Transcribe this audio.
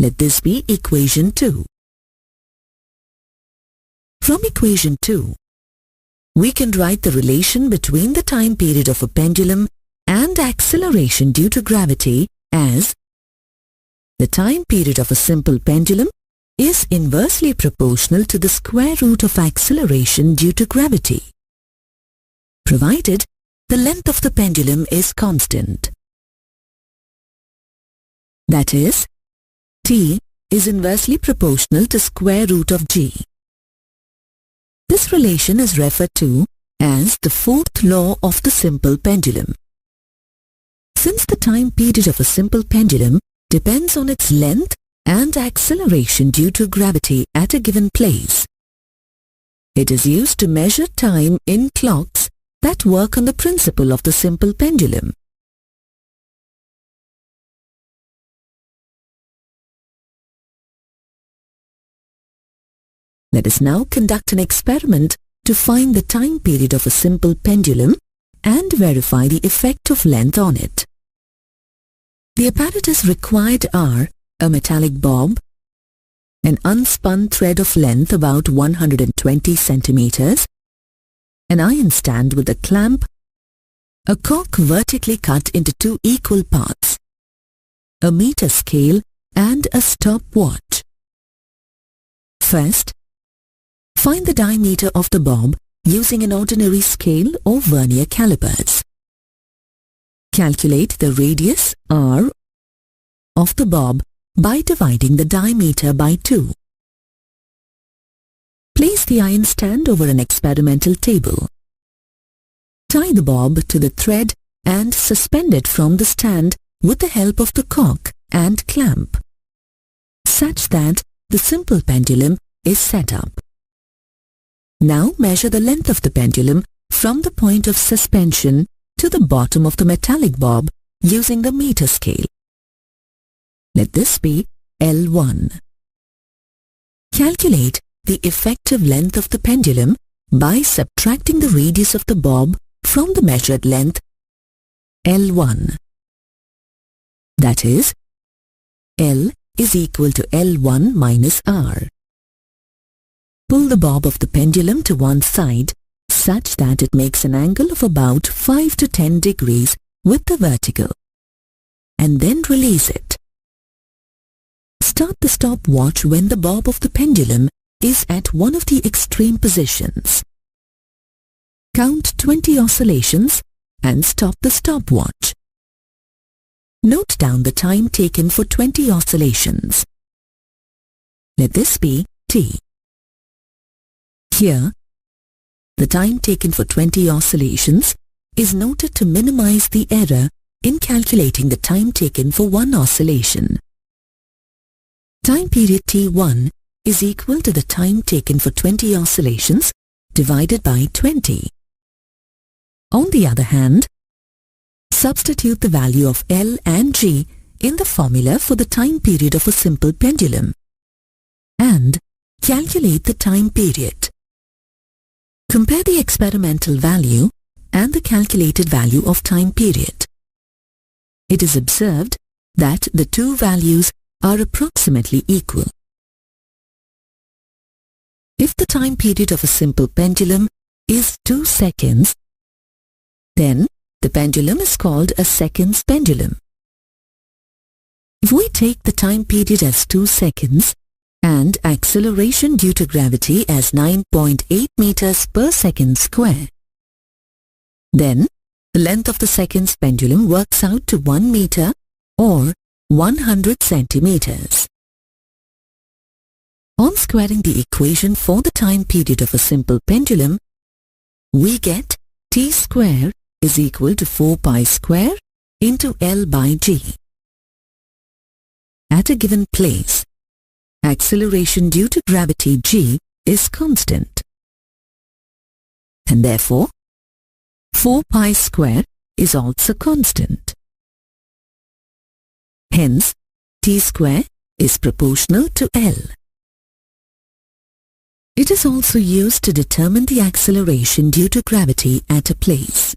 Let this be equation 2. From equation 2, we can write the relation between the time period of a pendulum and acceleration due to gravity as the time period of a simple pendulum is inversely proportional to the square root of acceleration due to gravity, provided the length of the pendulum is constant. That is, t is inversely proportional to square root of g. This relation is referred to as the fourth law of the simple pendulum. Since the time period of a simple pendulum depends on its length and acceleration due to gravity at a given place, it is used to measure time in clocks that work on the principle of the simple pendulum. Let us now conduct an experiment to find the time period of a simple pendulum and verify the effect of length on it. The apparatus required are a metallic bob, an unspun thread of length about 120 centimeters, an iron stand with a clamp, a cork vertically cut into 2 equal parts, a meter scale and a stopwatch. First, find the diameter of the bob using an ordinary scale or vernier calipers. Calculate the radius r of the bob by dividing the diameter by 2. Place the iron stand over an experimental table. Tie the bob to the thread and suspend it from the stand with the help of the cork and clamp, such that the simple pendulum is set up. Now measure the length of the pendulum from the point of suspension to the bottom of the metallic bob using the meter scale. Let this be L1. Calculate the effective length of the pendulum by subtracting the radius of the bob from the measured length L1. That is, L is equal to L1 minus R. Pull the bob of the pendulum to one side such that it makes an angle of about 5 to 10 degrees with the vertical, and then release it. Start the stopwatch when the bob of the pendulum is at one of the extreme positions. Count 20 oscillations and stop the stopwatch. Note down the time taken for 20 oscillations. Let this be T. Here, the time taken for 20 oscillations is noted to minimize the error in calculating the time taken for one oscillation. Time period T1 is equal to the time taken for 20 oscillations divided by 20. On the other hand, substitute the value of L and G in the formula for the time period of a simple pendulum and calculate the time period. Compare the experimental value and the calculated value of time period. It is observed that the two values are approximately equal. If the time period of a simple pendulum is 2 seconds, then the pendulum is called a seconds pendulum. If we take the time period as 2 seconds and acceleration due to gravity as 9.8 meters per second square, then the length of the seconds pendulum works out to 1 meter or 100 centimeters. On squaring the equation for the time period of a simple pendulum, we get T square is equal to 4 pi square into L by G. At a given place, acceleration due to gravity G is constant, and therefore 4 pi square is also constant. Hence, T square is proportional to L. It is also used to determine the acceleration due to gravity at a place.